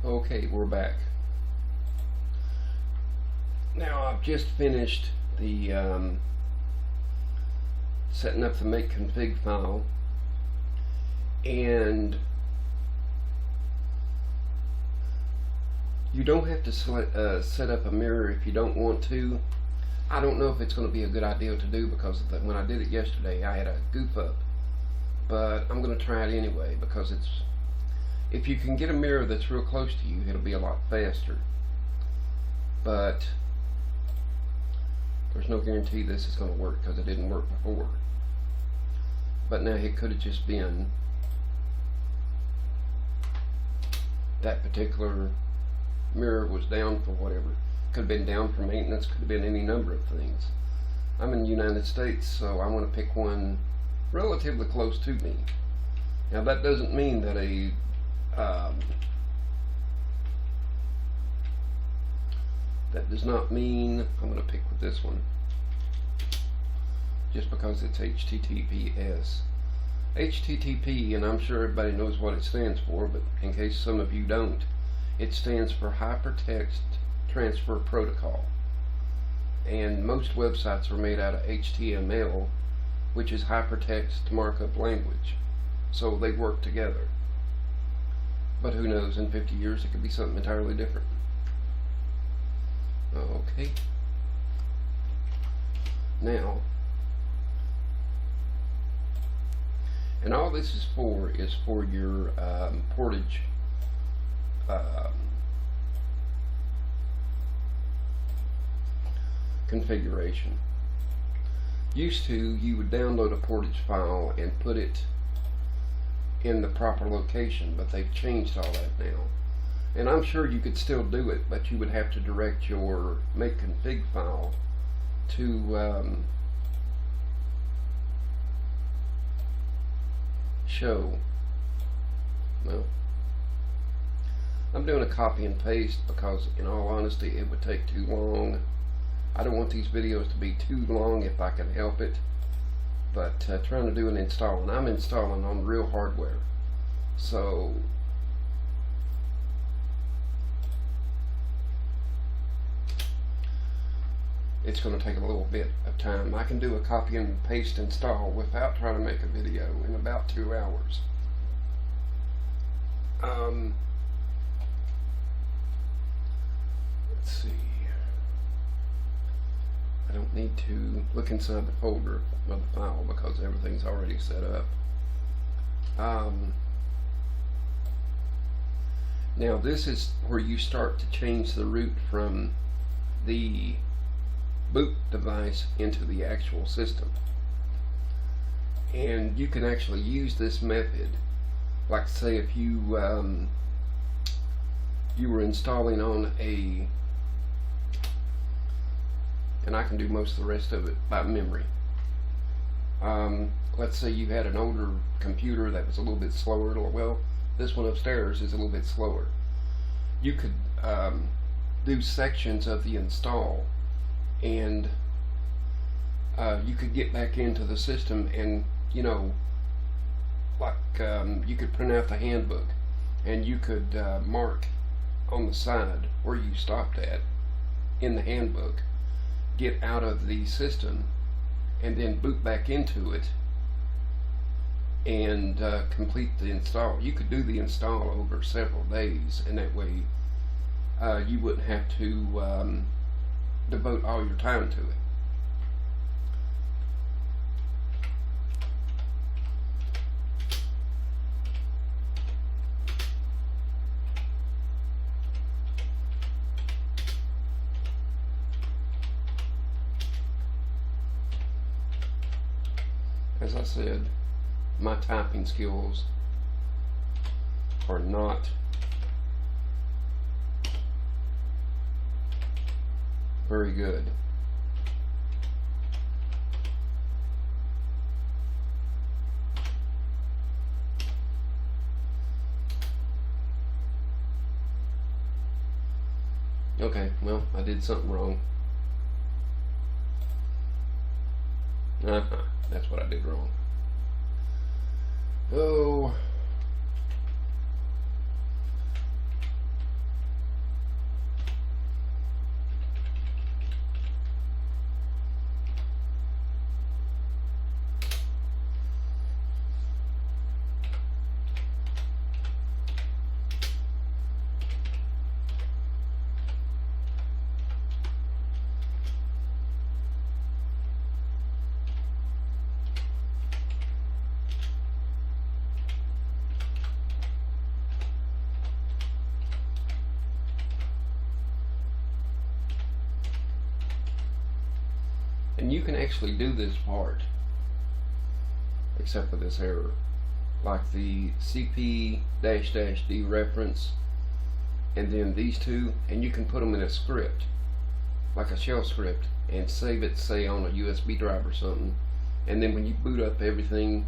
Okay, we're back. Now I've just finished the setting up the make config file, and you don't have to set up a mirror if you don't want to. I don't know if it's going to be a good idea to do, because when I did it yesterday I had a goof up, but I'm going to try it anyway, because if you can get a mirror that's real close to you, it'll be a lot faster. But there's no guarantee this is going to work, because it didn't work before. But now it could have just been that particular mirror was down for whatever. Could have been down for maintenance, could have been any number of things. I'm in the United States, so I want to pick one relatively close to me. Now that doesn't mean that that does not mean I'm going to pick with this one just because it's HTTPS. HTTP, and I'm sure everybody knows what it stands for, but in case some of you don't, it stands for Hypertext Transfer Protocol. And most websites are made out of HTML, which is Hypertext Markup Language. So they work together. But who knows, in 50 years it could be something entirely different. Okay. Now, and all this is for your portage configuration. Used to, you would download a portage file and put it in the proper location, but they've changed all that now. And I'm sure you could still do it, but you would have to direct your make config file to show. Well, I'm doing a copy and paste because, in all honesty, it would take too long. I don't want these videos to be too long if I can help it. But trying to do an install, and I'm installing on real hardware, so it's going to take a little bit of time. I can do a copy and paste install without trying to make a video in about 2 hours. Let's see. I don't need to look inside the folder of the file because everything's already set up. Now this is where you start to change the root from the boot device into the actual system. And you can actually use this method, like say if you were installing on a, and I can do most of the rest of it by memory. Let's say you had an older computer that was a little bit slower. Well, this one upstairs is a little bit slower. You could do sections of the install, and you could get back into the system, and like you could print out the handbook, and you could mark on the side where you stopped at in the handbook, get out of the system, and then boot back into it and complete the install. You could do the install over several days, and that way you wouldn't have to devote all your time to it. As I said, my typing skills are not very good. Okay, well, I did something wrong. That's what I did wrong. Oh. And you can actually do this part, except for this error, like the CP --D reference, and then these two, and you can put them in a script, like a shell script, and save it, say, on a USB drive or something. And then when you boot up everything,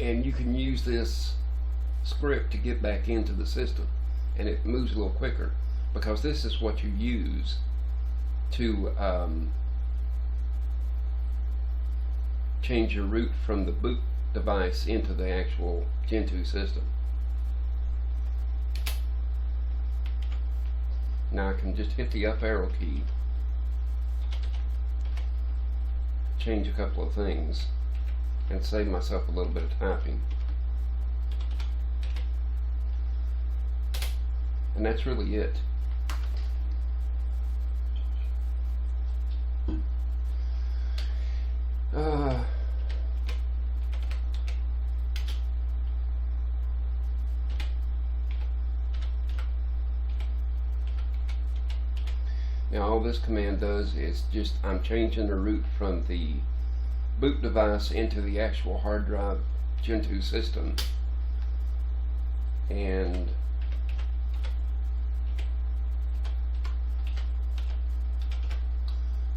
and you can use this script to get back into the system, and it moves a little quicker, because this is what you use to change your root from the boot device into the actual Gentoo system. Now I can just hit the up arrow key, change a couple of things, and save myself a little bit of typing. And that's really it. Now all this command does is just, I'm changing the root from the boot device into the actual hard drive Gentoo system, and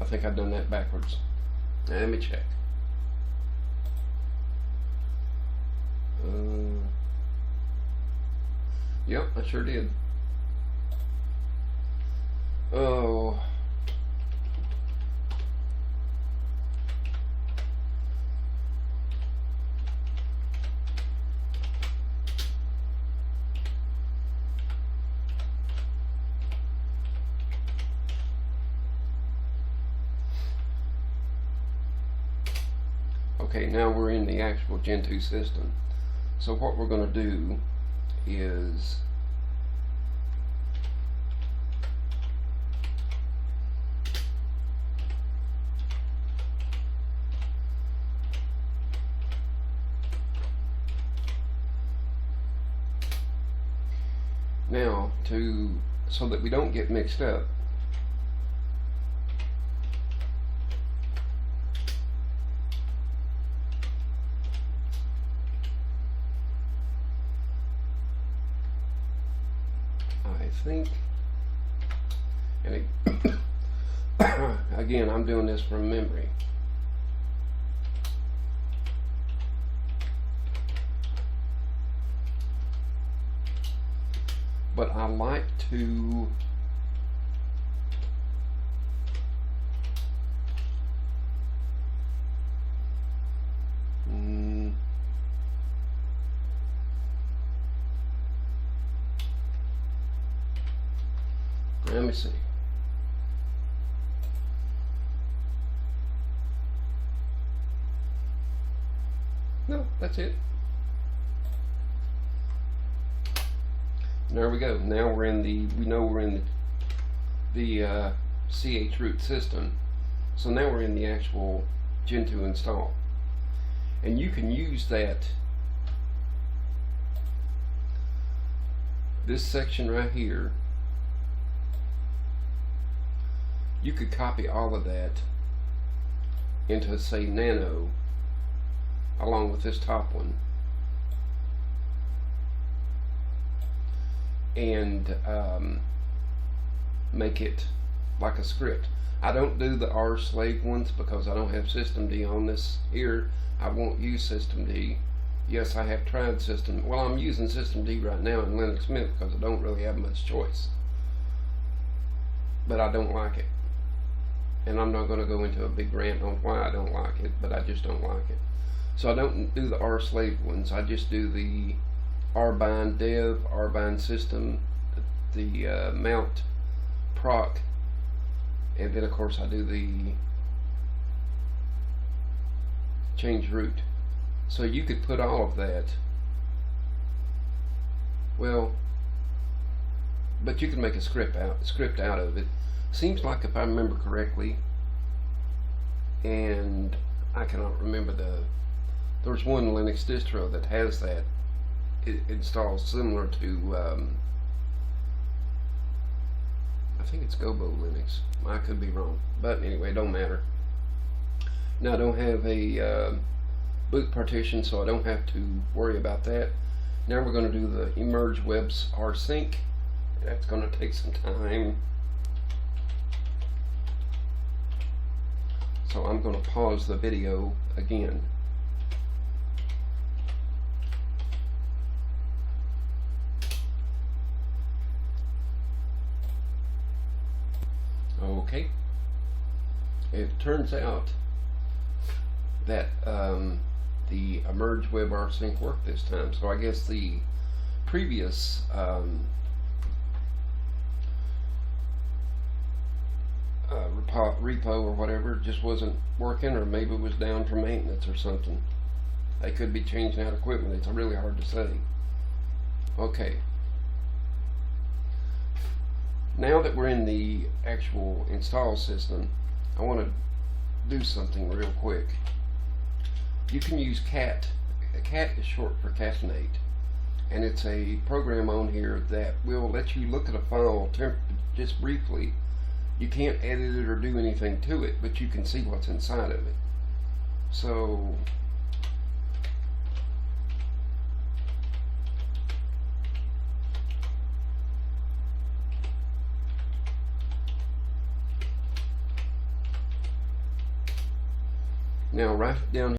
I think I've done that backwards. Now, let me check. Yep, I sure did. Oh. Okay, now we're in the actual Gentoo system. So what we're going to do is now, so that we don't get mixed up, I think, and again, I'm doing this from memory. But I like to let me see. No, that's it. There we go. Now we're in the, we know we're in the chroot system. So now we're in the actual Gentoo install. And you can use that, this section right here, you could copy all of that into, say, nano, along with this top one, and make it like a script. I don't do the R slave ones because I don't have systemd on this here. I won't use systemd. Yes, I have tried system. Well, I'm using systemd right now in Linux Mint because I don't really have much choice. But I don't like it. And I'm not going to go into a big rant on why I don't like it, but I just don't like it. So I don't do the R slave ones. I just do the rbind dev, rbind system, the mount proc, and then of course I do the change root. So you could put all of that, well, but you can make a script out of it. Seems like, if I remember correctly, and I cannot remember there's one Linux distro that has that. It installs similar to, I think it's Gobo Linux. I could be wrong, but anyway, it don't matter. Now I don't have a boot partition, so I don't have to worry about that. Now we're going to do the emerge webs rsync. That's going to take some time. So I'm going to pause the video again. Okay. It turns out that the emerge web rsync worked this time. So I guess the previous repo or whatever just wasn't working, or maybe it was down for maintenance or something. They could be changing out equipment. It's really hard to say. Okay. Now that we're in the actual install system, I want to do something real quick. You can use cat. Cat is short for catenate, and it's a program on here that will let you look at a file just briefly. You can't edit it or do anything to it, but you can see what's inside of it. So now right down